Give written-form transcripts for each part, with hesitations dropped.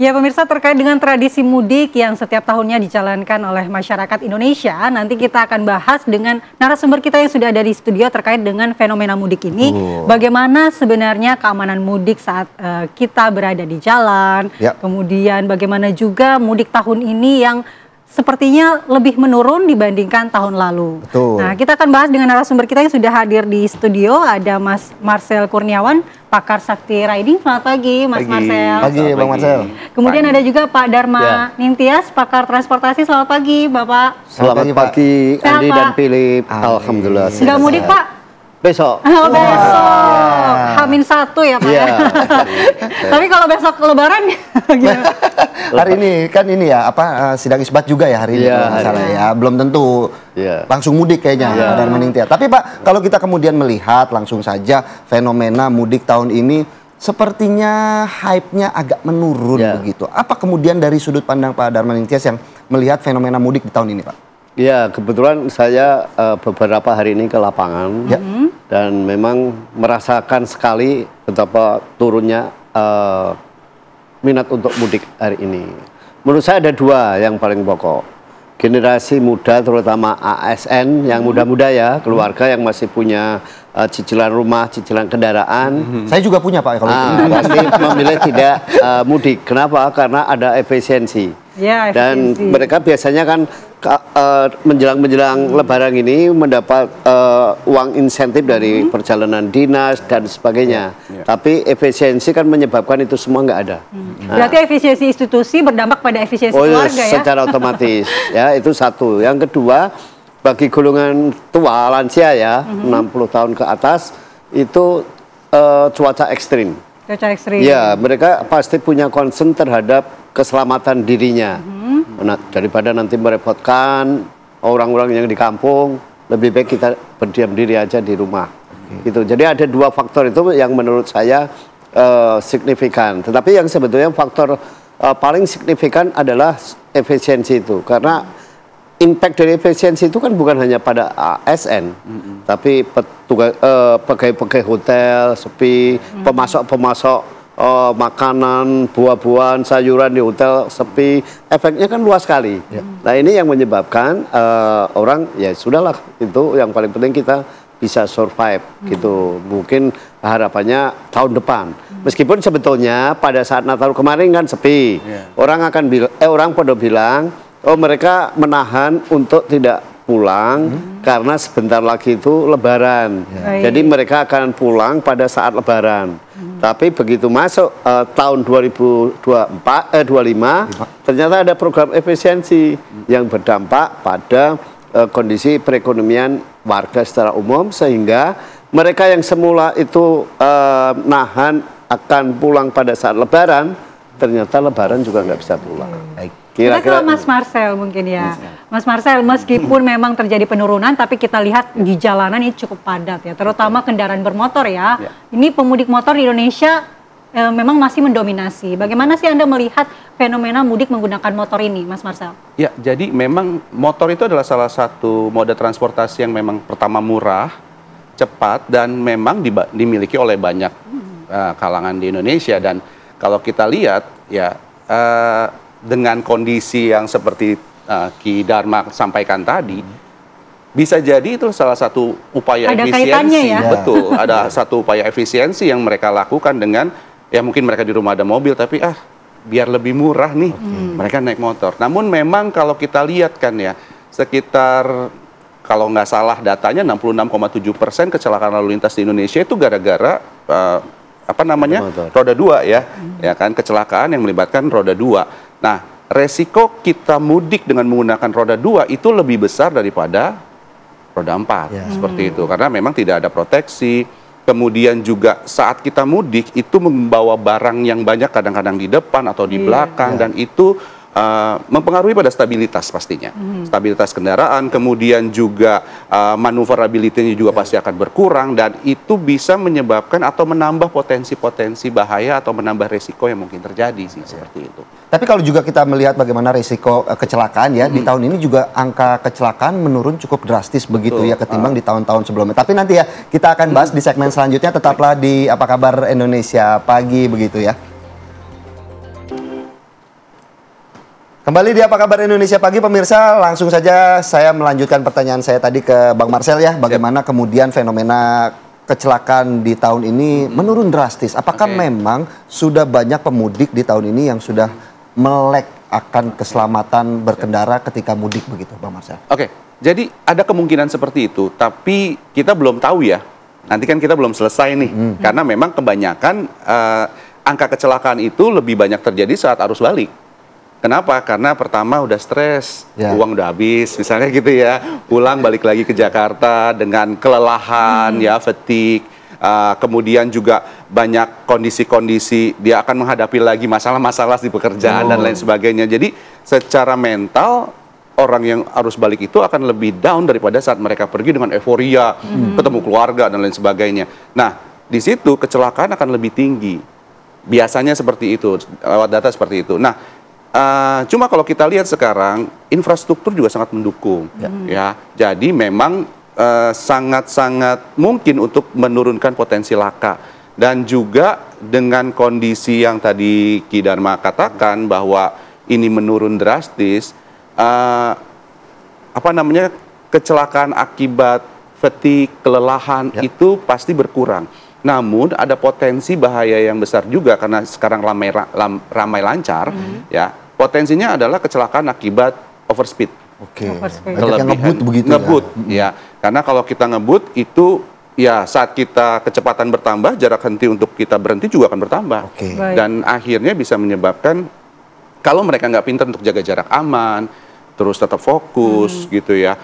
Ya pemirsa, terkait dengan tradisi mudik yang setiap tahunnya dijalankan oleh masyarakat Indonesia, nanti kita akan bahas dengan narasumber kita yang sudah ada di studio terkait dengan fenomena mudik ini. Bagaimana sebenarnya keamanan mudik saat kita berada di jalan, kemudian bagaimana juga mudik tahun ini yang sepertinya lebih menurun dibandingkan tahun lalu. Nah, kita akan bahas dengan narasumber kita yang sudah hadir di studio. Ada Mas Marcel Kurniawan, pakar Sakti Riding. Selamat pagi, Mas Marcel. Pagi, Bang Marcel. Kemudian ada juga Pak Dharma Nintias, pakar transportasi. Selamat pagi, Bapak. Selamat pagi, Andi dan Philip. Alhamdulillah. Sudah mudik, Pak? Besok. Oh, besok. H-1 ya, Pak. Ya. Tapi kalau besok Lebaran gimana? Hari ini kan ini ya sidang isbat juga ya hari ini ya. Belum tentu langsung mudik kayaknya dan meningkat. Tapi Pak, kalau kita kemudian melihat langsung saja fenomena mudik tahun ini sepertinya hype-nya agak menurun begitu. Apa kemudian dari sudut pandang Pak Dharma Nintias yang melihat fenomena mudik di tahun ini, Pak? Ya, kebetulan saya beberapa hari ini ke lapangan dan memang merasakan sekali betapa turunnya minat untuk mudik hari ini. Menurut saya ada dua yang paling pokok. Generasi muda terutama ASN yang muda-muda ya, keluarga yang masih punya cicilan rumah, cicilan kendaraan. Saya juga punya, Pak, kalau itu. Pasti memilih tidak mudik. Kenapa? Karena ada efisiensi. Dan mereka biasanya kan menjelang Lebaran ini mendapat uang insentif dari perjalanan dinas dan sebagainya. Tapi efisiensi kan menyebabkan itu semua nggak ada. Berarti efisiensi institusi berdampak pada efisiensi keluarga ya? Secara otomatis. Ya, itu satu. Yang kedua, bagi golongan tua, lansia ya, 60 tahun ke atas, itu cuaca ekstrim. Cuaca ekstrim. Ya, mereka pasti punya concern terhadap keselamatan dirinya. Nah, daripada nanti merepotkan orang-orang yang di kampung, lebih baik kita berdiam diri aja di rumah. Gitu. Jadi ada dua faktor itu yang menurut saya signifikan. Tetapi yang sebetulnya faktor paling signifikan adalah efisiensi itu. Karena impact dari efisiensi itu kan bukan hanya pada ASN, tapi pegawai-pegawai hotel sepi, pemasok-pemasok makanan, buah-buahan, sayuran di hotel sepi, efeknya kan luas sekali. Nah, ini yang menyebabkan orang ya sudahlah, itu yang paling penting kita bisa survive gitu. Mungkin harapannya tahun depan. Meskipun sebetulnya pada saat Natal kemarin kan sepi. Orang akan orang pada bilang, oh mereka menahan untuk tidak pulang karena sebentar lagi itu Lebaran. Jadi mereka akan pulang pada saat Lebaran. Tapi begitu masuk tahun 2025, ternyata ada program efisiensi yang berdampak pada kondisi perekonomian warga secara umum, sehingga mereka yang semula itu nahan akan pulang pada saat Lebaran, ternyata Lebaran juga nggak bisa pulang. Kita ke Mas Marcel mungkin ya. Mas Marcel, meskipun memang terjadi penurunan, tapi kita lihat di jalanan ini cukup padat ya, terutama kendaraan bermotor ya. Ini pemudik motor di Indonesia memang masih mendominasi. Bagaimana sih Anda melihat fenomena mudik menggunakan motor ini, Mas Marcel? Ya, jadi memang motor itu adalah salah satu moda transportasi yang memang pertama murah, cepat, dan memang dimiliki oleh banyak kalangan di Indonesia. Dan kalau kita lihat ya, dengan kondisi yang seperti Ki Dharma sampaikan tadi, bisa jadi itu salah satu upaya efisiensi. Ya? Betul, ada satu upaya efisiensi yang mereka lakukan dengan, ya mungkin mereka di rumah ada mobil, tapi biar lebih murah nih, mereka naik motor. Namun memang kalau kita lihat kan ya, sekitar kalau nggak salah datanya 66,7% kecelakaan lalu lintas di Indonesia itu gara-gara roda dua ya, ya kan, kecelakaan yang melibatkan roda dua. Nah, resiko kita mudik dengan menggunakan roda dua itu lebih besar daripada roda 4, seperti itu. Karena memang tidak ada proteksi. Kemudian juga saat kita mudik itu membawa barang yang banyak kadang-kadang di depan atau di belakang, dan itu mempengaruhi pada stabilitas pastinya. Stabilitas kendaraan, kemudian juga maneuverability-nya juga pasti akan berkurang, dan itu bisa menyebabkan atau menambah potensi-potensi bahaya atau menambah resiko yang mungkin terjadi sih, seperti itu. Tapi kalau juga kita melihat bagaimana resiko kecelakaan ya, di tahun ini juga angka kecelakaan menurun cukup drastis begitu ya ketimbang di tahun-tahun sebelumnya. Tapi nanti ya kita akan bahas di segmen selanjutnya, tetaplah di Apa Kabar Indonesia Pagi begitu ya. Kembali di Apa Kabar Indonesia Pagi, pemirsa. Langsung saja saya melanjutkan pertanyaan saya tadi ke Bang Marcel ya. Bagaimana kemudian fenomena kecelakaan di tahun ini menurun drastis. Apakah memang sudah banyak pemudik di tahun ini yang sudah melek akan keselamatan berkendara ketika mudik begitu, Bang Marcel? Oke, jadi ada kemungkinan seperti itu, tapi kita belum tahu ya. Nanti kan kita belum selesai nih, karena memang kebanyakan angka kecelakaan itu lebih banyak terjadi saat arus balik. Kenapa? Karena pertama udah stres, uang udah habis, misalnya gitu ya. Pulang balik lagi ke Jakarta dengan kelelahan, ya fatigue. Kemudian juga banyak kondisi-kondisi dia akan menghadapi lagi masalah-masalah di pekerjaan dan lain sebagainya. Jadi secara mental orang yang arus balik itu akan lebih down daripada saat mereka pergi dengan euforia, ketemu keluarga dan lain sebagainya. Nah, di situ kecelakaan akan lebih tinggi. Biasanya seperti itu, lewat data seperti itu. Nah, cuma kalau kita lihat sekarang infrastruktur juga sangat mendukung, ya. Jadi memang sangat-sangat mungkin untuk menurunkan potensi laka, dan juga dengan kondisi yang tadi Ki Dharma katakan bahwa ini menurun drastis, kecelakaan akibat fatigue, kelelahan itu pasti berkurang. Namun ada potensi bahaya yang besar juga karena sekarang ramai lancar, ya. Potensinya adalah kecelakaan akibat overspeed. Ngebut begitu ya. Karena kalau kita ngebut itu ya saat kita kecepatan bertambah, jarak henti untuk kita berhenti juga akan bertambah. Dan akhirnya bisa menyebabkan kalau mereka nggak pintar untuk jaga jarak aman, terus tetap fokus gitu ya,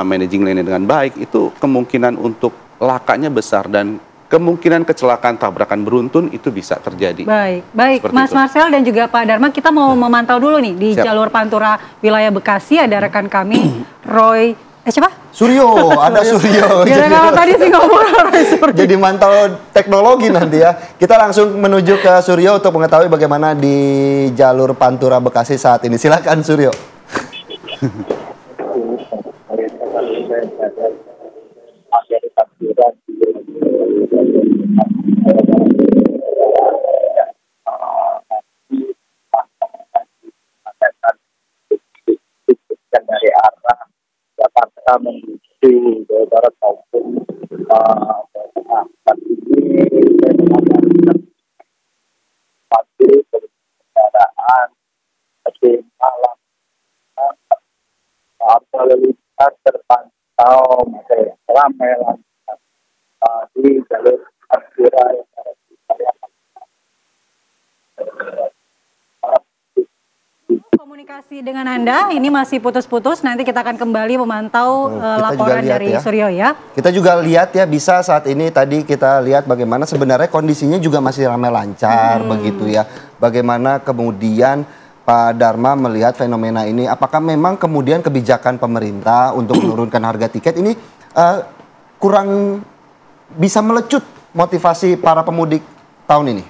managing lane dengan baik, itu kemungkinan untuk lakanya besar dan kemungkinan kecelakaan tabrakan beruntun itu bisa terjadi. Baik. Mas Marcel dan juga Pak Dharma, kita mau memantau dulu nih di jalur Pantura wilayah Bekasi, ada rekan kami Roy, siapa? Suryo, ada Suryo. Gara-gara tadi sih ngomong Roy Suryo. Jadi mantau teknologi nanti ya. Kita langsung menuju ke Suryo untuk mengetahui bagaimana di jalur Pantura Bekasi saat ini. Silakan Suryo. Dari arah Jakarta menuju Jawa Barat maupun ini masih kendaraan masih malam, lalu lintas terpantau masih ramai lancar di jalur Pantura yang ada di wilayah komunikasi dengan Anda ini masih putus-putus. Nanti kita akan kembali memantau laporan dari Suryo ya. Kita juga lihat ya, bisa saat ini tadi kita lihat bagaimana sebenarnya kondisinya juga masih ramai lancar begitu ya. Bagaimana kemudian Pak Dharma melihat fenomena ini, apakah memang kemudian kebijakan pemerintah untuk menurunkan harga tiket ini kurang bisa melecut motivasi para pemudik tahun ini?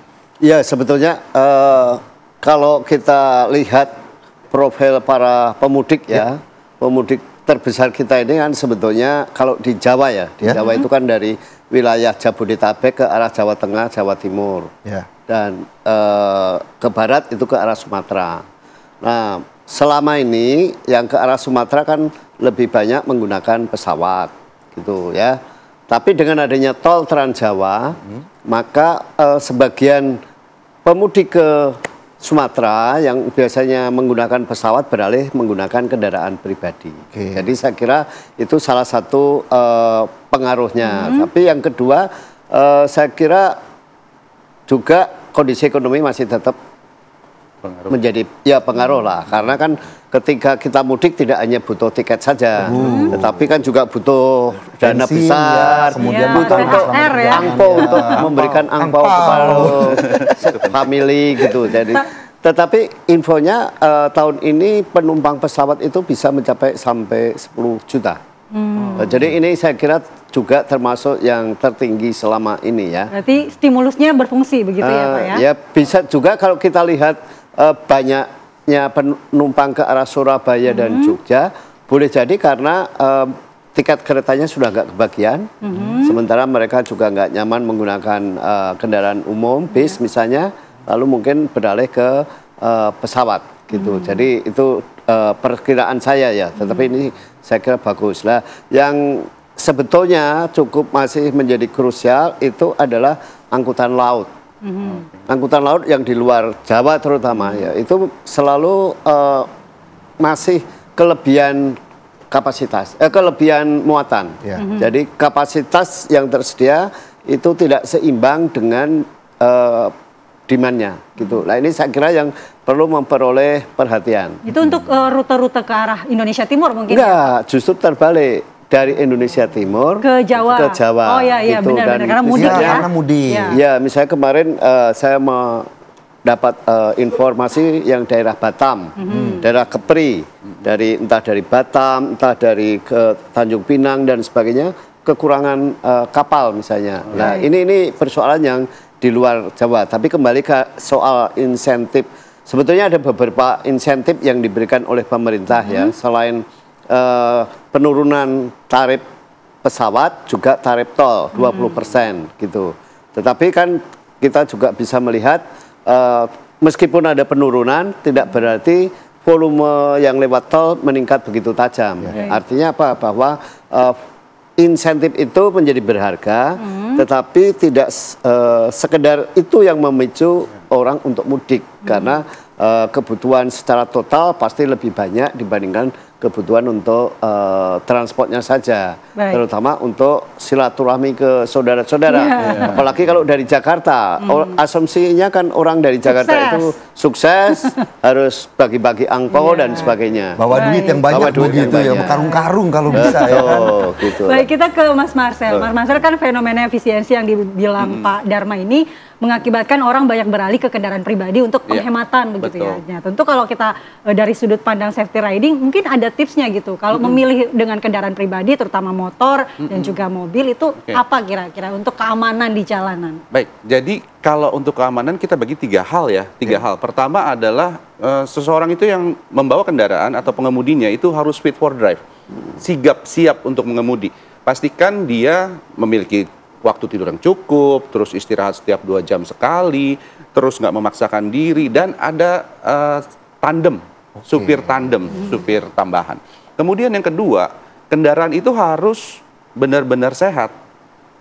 Ya, sebetulnya kalau kita lihat profil para pemudik ya, pemudik terbesar kita ini kan sebetulnya kalau di Jawa ya, di Jawa itu kan dari wilayah Jabodetabek ke arah Jawa Tengah, Jawa Timur, dan ke barat itu ke arah Sumatera. Nah, selama ini yang ke arah Sumatera kan lebih banyak menggunakan pesawat gitu ya. Tapi dengan adanya tol Trans Jawa, maka sebagian pemudik ke Sumatera yang biasanya menggunakan pesawat beralih menggunakan kendaraan pribadi. Jadi saya kira itu salah satu pengaruhnya. Tapi yang kedua saya kira juga kondisi ekonomi masih tetap menjadi pengaruh lah, karena kan ketika kita mudik tidak hanya butuh tiket saja, tetapi kan juga butuh dana besar, kemudian butuh untuk angpau, untuk memberikan angpau kepada family gitu. Jadi tetapi infonya tahun ini penumpang pesawat itu bisa mencapai sampai 10 juta. Jadi ini saya kira juga termasuk yang tertinggi selama ini ya. Berarti stimulusnya berfungsi begitu ya Pak ya? Ya bisa juga kalau kita lihat banyaknya penumpang ke arah Surabaya dan Jogja, boleh jadi karena tiket keretanya sudah nggak kebagian, sementara mereka juga nggak nyaman menggunakan kendaraan umum, bis misalnya, lalu mungkin beralih ke pesawat gitu. Jadi itu perkiraan saya ya, tetapi ini saya kira bagus lah. Yang sebetulnya cukup masih menjadi krusial itu adalah angkutan laut. Angkutan laut yang di luar Jawa terutama ya, itu selalu masih kelebihan kapasitas, kelebihan muatan. Jadi kapasitas yang tersedia itu tidak seimbang dengan demand-nya gitu. Nah ini saya kira yang perlu memperoleh perhatian. Itu untuk rute-rute ke arah Indonesia Timur mungkin? Enggak, justru terbalik. Dari Indonesia Timur ke Jawa. Oh iya gitu. Benar-benar karena mudik ya. Karena mudik. Ya, misalnya kemarin saya mendapat informasi yang daerah Batam, daerah Kepri, entah dari Batam, entah dari ke Tanjung Pinang dan sebagainya, kekurangan kapal misalnya. Nah, ini persoalan yang di luar Jawa. Tapi kembali ke soal insentif, sebetulnya ada beberapa insentif yang diberikan oleh pemerintah ya, selain penurunan tarif pesawat, juga tarif tol 20% gitu. Tetapi kan kita juga bisa melihat meskipun ada penurunan, tidak berarti volume yang lewat tol meningkat begitu tajam. Artinya apa? Bahwa insentif itu menjadi berharga, tetapi tidak sekedar itu yang memicu orang untuk mudik, karena kebutuhan secara total pasti lebih banyak dibandingkan kebutuhan untuk transportnya saja, terutama untuk silaturahmi ke saudara-saudara. Apalagi kalau dari Jakarta, asumsinya kan orang dari Jakarta itu sukses, harus bagi-bagi angpau dan sebagainya. Bawa duit yang banyak begitu ya, karung-karung kalau bisa ya. Gitu. Baik, kita ke Mas Marcel. Mas Marcel kan fenomena efisiensi yang dibilang Pak Dharma ini mengakibatkan orang banyak beralih ke kendaraan pribadi untuk penghematan begitu ya. Nah, tentu kalau kita dari sudut pandang safety riding mungkin ada tipsnya gitu. Kalau memilih dengan kendaraan pribadi terutama motor dan juga mobil itu apa kira-kira untuk keamanan di jalanan? Baik, jadi kalau untuk keamanan kita bagi 3 hal ya. 3 hal. Pertama adalah seseorang itu yang membawa kendaraan atau pengemudinya itu harus fit for drive. Siap untuk mengemudi. Pastikan dia memiliki waktu tidur yang cukup, terus istirahat setiap 2 jam sekali, terus nggak memaksakan diri, dan ada tandem, supir tandem, supir tambahan. Kemudian yang kedua, kendaraan itu harus benar-benar sehat,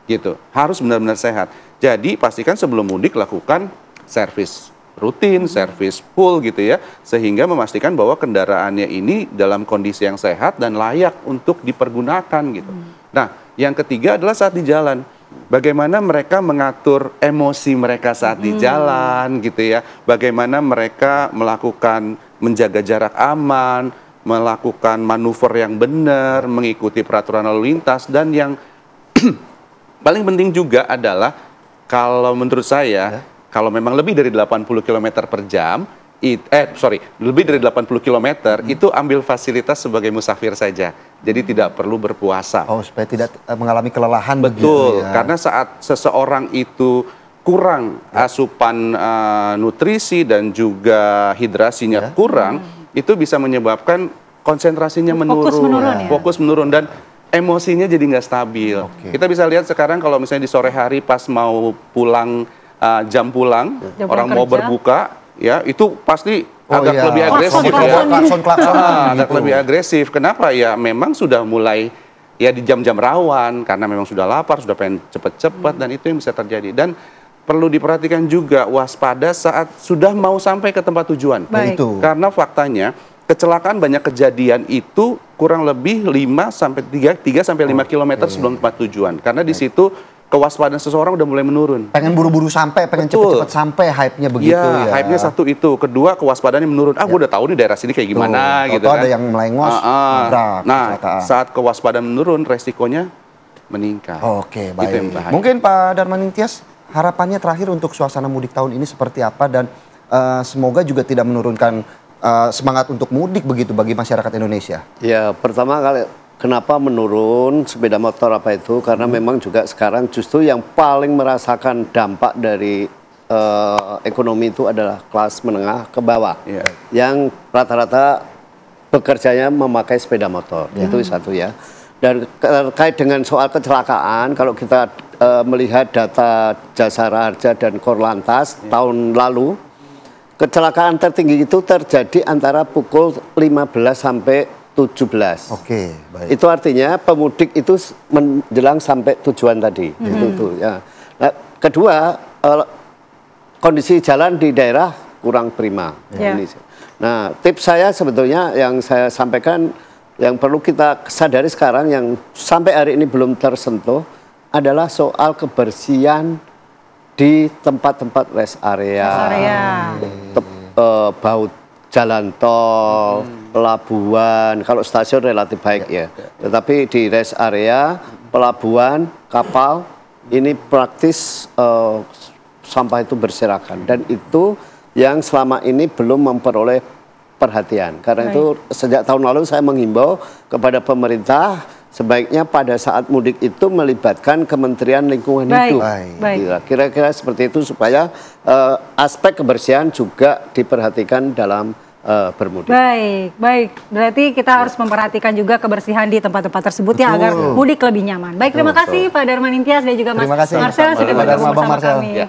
gitu, harus benar-benar sehat. Jadi pastikan sebelum mudik lakukan servis rutin, servis full gitu ya, sehingga memastikan bahwa kendaraannya ini dalam kondisi yang sehat dan layak untuk dipergunakan gitu. Nah, yang ketiga adalah saat di jalan. Bagaimana mereka mengatur emosi mereka saat di jalan gitu ya. Bagaimana mereka melakukan menjaga jarak aman, melakukan manuver yang benar, mengikuti peraturan lalu lintas, dan yang paling penting juga adalah kalau menurut saya kalau memang lebih dari 80 km per jam, lebih dari 80 km itu ambil fasilitas sebagai musafir saja. Jadi tidak perlu berpuasa. Oh, supaya tidak mengalami kelelahan. Betul, begitu ya. karena saat seseorang itu kurang asupan nutrisi dan juga hidrasinya kurang, itu bisa menyebabkan konsentrasinya menurun, fokus menurun dan emosinya jadi nggak stabil. Kita bisa lihat sekarang kalau misalnya di sore hari pas mau pulang, jam pulang, orang mau berbuka, ya itu pasti agak lebih agresif ya. Agak lebih agresif. Kenapa? Ya memang sudah mulai ya di jam-jam rawan karena memang sudah lapar, sudah pengen cepat-cepat, dan itu yang bisa terjadi. Dan perlu diperhatikan juga waspada saat sudah mau sampai ke tempat tujuan. Karena faktanya kecelakaan banyak kejadian itu kurang lebih 3 sampai 5 km sebelum tempat tujuan. Karena di situ kewaspadaan seseorang udah mulai menurun. Pengen buru-buru sampai, pengen cepet-cepet sampai, hype-nya begitu ya. Hype-nya satu itu. Kedua, kewaspadaannya menurun. Gue udah tahu nih daerah sini kayak gimana gitu kan. Ada yang melengos, nah, saat kewaspadaan menurun, resikonya meningkat. Oke, baik. Mungkin Pak Darmaning Tias, harapannya terakhir untuk suasana mudik tahun ini seperti apa, dan semoga juga tidak menurunkan semangat untuk mudik begitu bagi masyarakat Indonesia. Ya, pertama kali kenapa menurun sepeda motor apa itu? Karena memang juga sekarang justru yang paling merasakan dampak dari ekonomi itu adalah kelas menengah ke bawah. Yang rata-rata bekerjanya memakai sepeda motor. Itu satu ya. Dan terkait dengan soal kecelakaan, kalau kita melihat data Jasara Harja dan Korlantas tahun lalu, kecelakaan tertinggi itu terjadi antara pukul 15 sampai 17. Oke, baik. Itu artinya pemudik itu menjelang sampai tujuan tadi. Itu ya. Nah, kedua, kondisi jalan di daerah kurang prima. Nah, tips saya sebetulnya yang saya sampaikan yang perlu kita sadari sekarang yang sampai hari ini belum tersentuh adalah soal kebersihan di tempat-tempat rest area, baut jalan tol, pelabuhan. Kalau stasiun relatif baik ya. Tetapi di rest area, pelabuhan, kapal, ini praktis sampah itu berserakan. Dan itu yang selama ini belum memperoleh perhatian. Karena itu sejak tahun lalu saya menghimbau kepada pemerintah sebaiknya pada saat mudik itu melibatkan Kementerian Lingkungan Hidup. Kira-kira seperti itu supaya aspek kebersihan juga diperhatikan dalam bermudik. Baik. Berarti kita harus memperhatikan juga kebersihan di tempat-tempat tersebut ya agar mudik lebih nyaman. Baik, terima kasih Pak Darmaning Tias dan juga Mas Marcel sudah bergabung bersama kami.